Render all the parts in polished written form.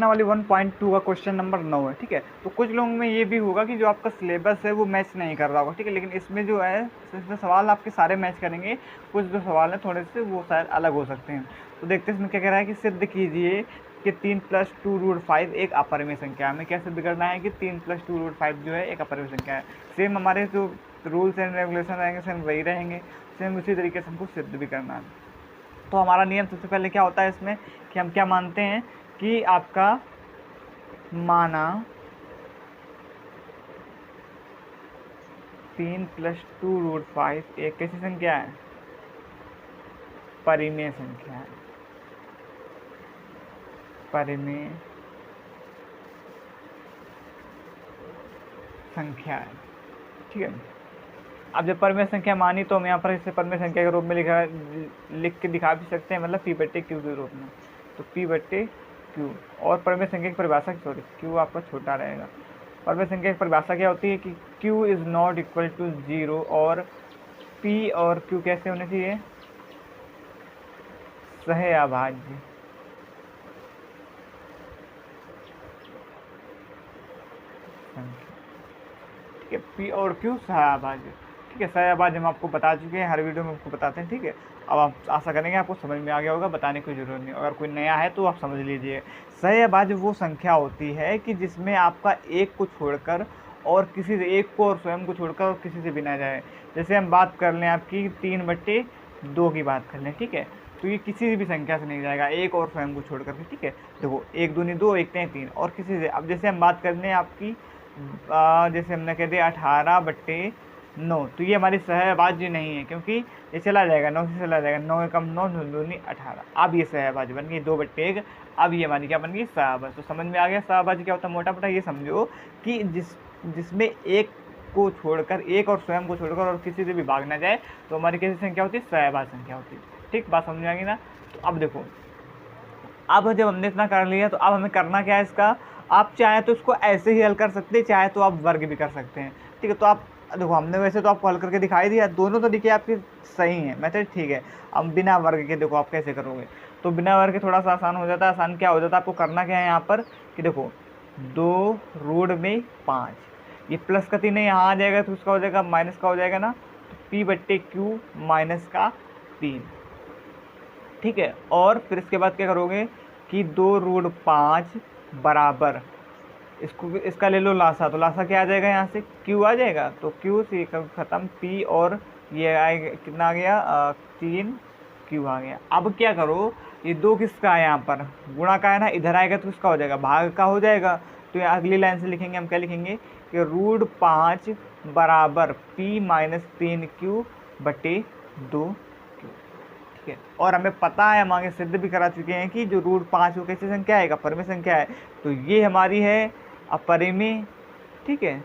रचना वाली 1.2 का question number 9 है, ठीक है। तो कुछ लोगों में ये भी होगा कि जो आपका सिलेबस है वो मैच नहीं कर रहा होगा, ठीक है, लेकिन इसमें जो है इसमें सवाल आपके सारे मैच करेंगे, कुछ जो सवाल हैं थोड़े से वो शायद अलग हो सकते हैं। तो देखते हैं इसमें क्या कह रहा है कि सिद्ध कीजिए कि 3 + 2√5 एक अपरिमेय संख्या है। हमें क्या सिद्ध करना है कि 3 + 2√5 जो है एक अपरिमेय संख्या है। सेम हमारे जो रूल्स एंड रेगुलेशन रहेंगे सेम वही रहेंगे, सेम उसी तरीके से हमको सिद्ध भी करना है। तो हमारा नियम सबसे पहले क्या होता है इसमें कि हम क्या मानते हैं कि आपका माना 3 + 2√5 एक कैसी संख्या है, परिमेय संख्या है, परिमेय संख्या है, ठीक है। अब जब परिमेय संख्या मानी तो हम यहाँ पर इसे परिमेय संख्या के रूप में लिख के दिखा भी सकते हैं, मतलब P/Q के रूप में। तो P/Q और परिमेय संख्या की परिभाषा, सॉरी Q आपका छोटा रहेगा। परिमेय संख्या की परिभाषा क्या होती है कि Q ≠ = 0 और P और Q कैसे होने चाहिए, सहअभाज्य। ठीक है, P और Q सहअभाज्य, ठीक है। सहअभाज्य हम आपको बता चुके हैं, हर वीडियो में आपको बताते हैं, ठीक है। अब आप आशा करेंगे आपको समझ में आ गया होगा, बताने की जरूरत नहीं। अगर कोई नया है तो आप समझ लीजिए। सहअभाज्य वो संख्या होती है कि जिसमें आपका एक को छोड़कर और किसी से, एक को और स्वयं को छोड़कर और किसी से भी ना जाए। जैसे हम बात कर लें आपकी 3/2 की बात कर लें, ठीक है, तो ये किसी भी संख्या से नहीं जाएगा, एक और स्वयं को छोड़ करके, ठीक है। देखो 1 दूनी 2, 1 3 3 और किसी से। अब जैसे हम बात कर लें आपकी जैसे हमने कह दिया 18/9, तो ये हमारी सहअभाज्य नहीं है, क्योंकि ये चला जाएगा, 9 से चला जाएगा, 9 एकम 9, 9 दूनी 18। अब ये सहअभाज्य बन गई 2/1। अब ये हमारी क्या बन गई, सहअभाज्य। तो समझ में आ गया सहअभाज्य क्या होता है। मोटा मोटा ये समझो कि जिसमें एक को छोड़कर, एक और स्वयं को छोड़कर और किसी से भी भाग ना जाए, तो हमारी कैसी संख्या होती है, सहअभाज्य संख्या होती है। ठीक, बात समझ में आ गई ना। तो अब देखो, अब जब हमने इतना कर लिया तो अब हमें करना क्या है इसका। आप चाहे तो इसको ऐसे ही हल कर सकते हैं, चाहे तो आप वर्ग भी कर सकते हैं, ठीक है। तो आप देखो, हमने वैसे तो आपको हल करके दिखाई दिया, दोनों तरीके आपके सही हैं मेथड, ठीक है। अब बिना वर्ग के देखो आप कैसे करोगे। तो बिना वर्ग के थोड़ा सा आसान हो जाता है। आसान क्या हो जाता है, आपको करना क्या है यहाँ पर कि देखो 2√5, ये प्लस का 3 यहाँ आ जाएगा तो उसका हो जाएगा माइनस का हो जाएगा ना, तो P/Q -3, ठीक है। और फिर इसके बाद क्या करोगे कि 2√5 बराबर, इसका ले लो लासा, तो लासा क्या आ जाएगा, यहाँ से Q आ जाएगा, तो Q से खत्म P और ये आएगा, कितना आ गया 3Q आ गया। अब क्या करो, ये 2 किसका है, यहाँ पर गुणा का है ना, इधर आएगा तो किसका हो जाएगा, भाग का हो जाएगा। तो ये अगली लाइन से लिखेंगे हम, क्या लिखेंगे कि √5 बराबर P - 3Q/2, ठीक है। और हमें पता है, हम आगे सिद्ध भी करा चुके हैं कि जो √5 वो कैसी संख्या है, अपरिमेय संख्या है। तो ये हमारी है अपरिमेय, ठीक है।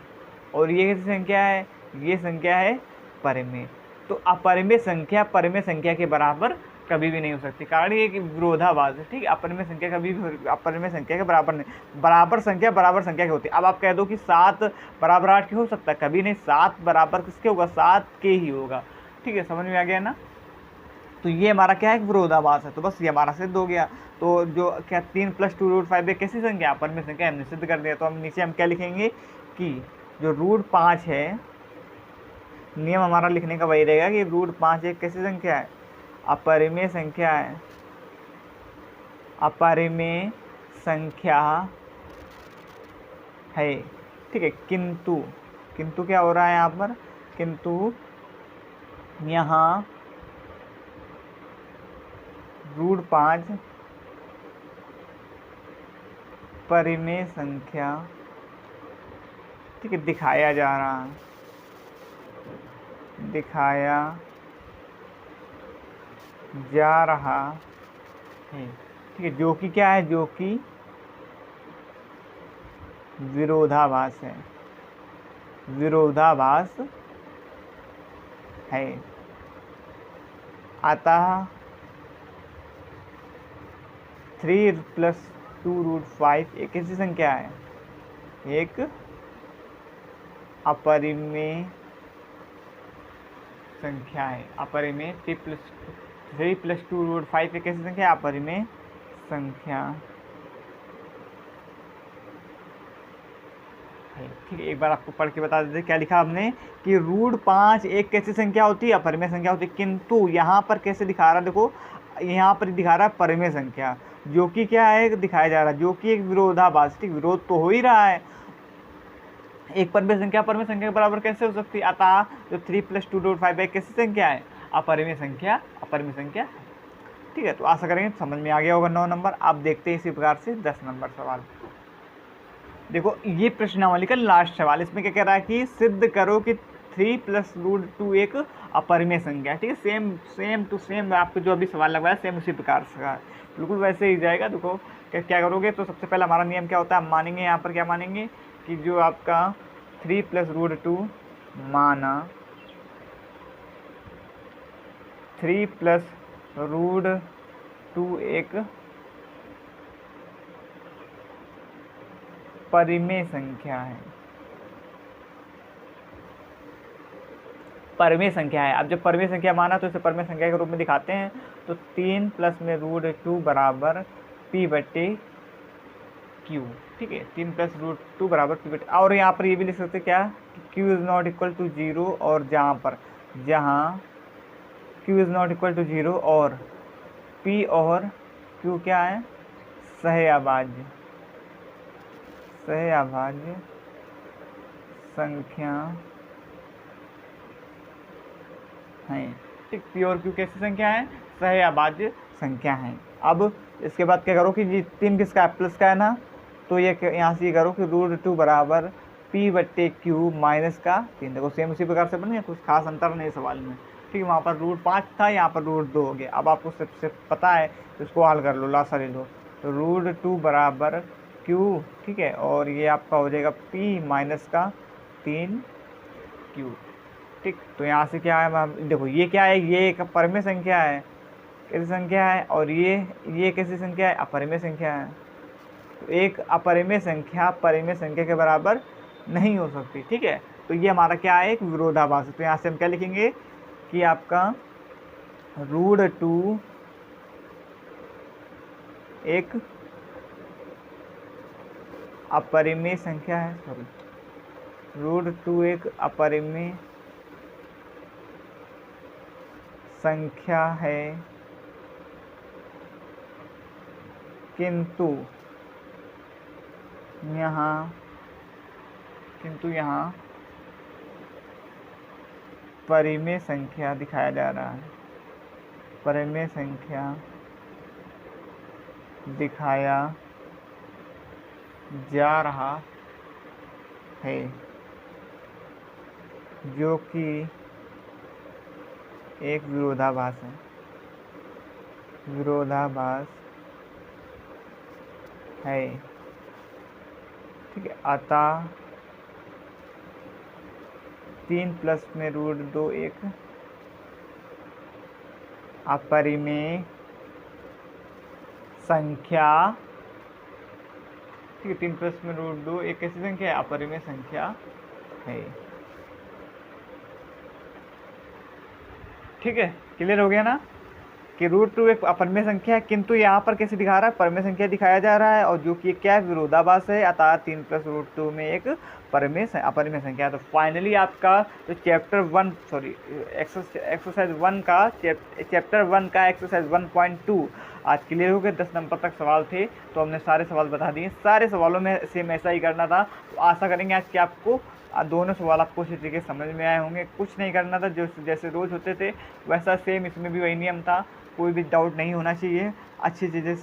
और ये कैसी संख्या है, ये संख्या है परिमेय। तो अपरिमेय संख्या परिमेय संख्या के बराबर कभी भी नहीं हो सकती, कारण ये कि विरोधाभास है, ठीक है। अपरिमेय संख्या कभी भी अपरिमेय संख्या के बराबर नहीं, बराबर संख्या की होती है। अब आप कह दो कि 7 = 8 के हो सकता है, कभी नहीं। 7 बराबर किसके होगा, 7 के ही होगा, ठीक है। समझ में आ गया ना। तो ये हमारा क्या है, विरोधाभास है। तो बस ये हमारा सिद्ध हो गया। तो जो क्या 3 + 2√5 एक कैसी संख्या, अपरिमेय संख्या, हमने सिद्ध कर दिया। तो हम नीचे हम क्या लिखेंगे कि जो √5 है, नियम हमारा लिखने का वही रहेगा कि √5 एक कैसी संख्या है, अपरिमेय संख्या है, अपरिमेय संख्या है, ठीक है। किंतु किंतु क्या हो रहा है यहाँ पर, किंतु यहाँ √5 परिमेय संख्या, ठीक है, दिखाया जा रहा है, दिखाया जा रहा है, ठीक है। जो कि क्या है, जो कि विरोधाभास है, विरोधाभास है। अतः 3 + 2√5 एक कैसी संख्या है, एक अपरिमेय संख्या है, अपरिमेय। 3 + 2√5 एक कैसी संख्या है, अपरिमेय संख्या है। ठीक है, एक बार आपको पढ़ के बता देते क्या लिखा हमने कि √5 एक कैसी संख्या होती है, अपरिमेय संख्या होती है, किंतु यहाँ पर कैसे दिखा रहा है, देखो यहाँ पर दिखा रहा है परिमेय संख्या, जो कि क्या है दिखाया जा रहा है, जो कि एक विरोधाभास, ठीक विरोध तो हो ही रहा है। एक परिमेय संख्या अपरिमेय संख्या के बराबर कैसे हो सकती है, अतः जो 3 + 2.5 एक कैसी संख्या है, अपरिमेय संख्या, अपरिमेय संख्या है। ठीक है, तो आशा करेंगे समझ में आ गया होगा 9 नंबर। आप देखते हैं इसी प्रकार से 10 नंबर सवाल। देखो ये प्रश्नावली का लास्ट सवाल, इसमें क्या कह रहा है कि सिद्ध करो कि 3 + √2 एक अपरिमेय संख्या है। ठीक है, सेम टू सेम आपको जो अभी सवाल लगवाया सेम उसी प्रकार से बिल्कुल वैसे ही जाएगा। देखो क्या करोगे, तो सबसे पहला हमारा नियम क्या होता है, हम मानेंगे यहाँ पर क्या मानेंगे कि जो आपका 3 + √2 माना, 3 + √2 एक परिमेय संख्या है, परिमेय संख्या है। अब जब परिमेय संख्या माना तो इसे परिमेय संख्या के रूप में दिखाते हैं, तो 3 + में √2 बराबर p/q। ठीक है, 3 + √2 बराबर p/, और यहाँ पर ये भी लिख सकते हैं क्या कि q ≠ = 0, और जहाँ q ≠ = 0 और p और q क्या है, सहअभाज्य संख्या हैं। ठीक, पी और क्यू कैसी संख्या है, सहअभाज्य संख्या हैं। अब इसके बाद क्या करो कि ये 3 किसका है, प्लस का है ना, तो ये यहाँ से ये करो कि √2 बराबर p/q -3। देखो सेम उसी प्रकार से बन गया, कुछ खास अंतर नहीं सवाल में। ठीक है, वहाँ पर √5 था, यहाँ पर √2 हो गया। अब आपको सबसे पता है तो इसको हल कर लो, लासा ले लो, तो √2 बराबर q। ठीक है, और ये आपका हो जाएगा p-3q। ठीक, तो यहाँ से क्या है, देखो ये क्या है, ये एक परिमेय संख्या है, कैसी संख्या है, और ये कैसी संख्या है, अपरिमेय संख्या है। तो एक अपरिमेय संख्या परिमेय संख्या के बराबर नहीं हो सकती। ठीक है, तो ये हमारा क्या है, एक विरोधाभास है। तो यहाँ से हम क्या लिखेंगे कि आपका √2 एक अपरिमेय संख्या है, √2 एक अपरिमेय संख्या है, किंतु यहाँ परिमेय संख्या दिखाया जा रहा है, परिमेय संख्या दिखाया जा रहा है, जो कि एक विरोधाभास है, ठीक है। अतः 3 + में √2 एक अपरिमेय संख्या, ठीक है, 3 + में √2 एक कैसी संख्या है, अपरिमेय संख्या है। ठीक है, क्लियर हो गया ना कि √2 एक अपरिमेय संख्या है, किंतु यहाँ पर कैसे दिखा रहा है, परिमेय संख्या दिखाया जा रहा है, और जो कि क्या है, विरोधाभास है। अतः 3 + √2 में एक अपरिमेय संख्या है। तो फाइनली आपका जो एक्सरसाइज 1 का चैप्टर 1 का एक्सरसाइज 1.2 आज क्लियर हो गए। 10 नंबर तक सवाल थे, तो हमने सारे सवाल बता दिए। सारे सवालों में सेम ऐसा ही करना था। तो आशा करेंगे आज कि आपको दोनों सवाल आपको उसी तरीके समझ में आए होंगे। कुछ नहीं करना था, जो जैसे रोज़ होते थे वैसा सेम इसमें भी वही नियम था। कोई भी डाउट नहीं होना चाहिए। अच्छी चीज़ें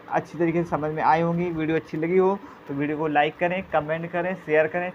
अच्छी तरीके से समझ में आई होंगी। वीडियो अच्छी लगी हो तो वीडियो को लाइक करें, कमेंट करें, शेयर करें,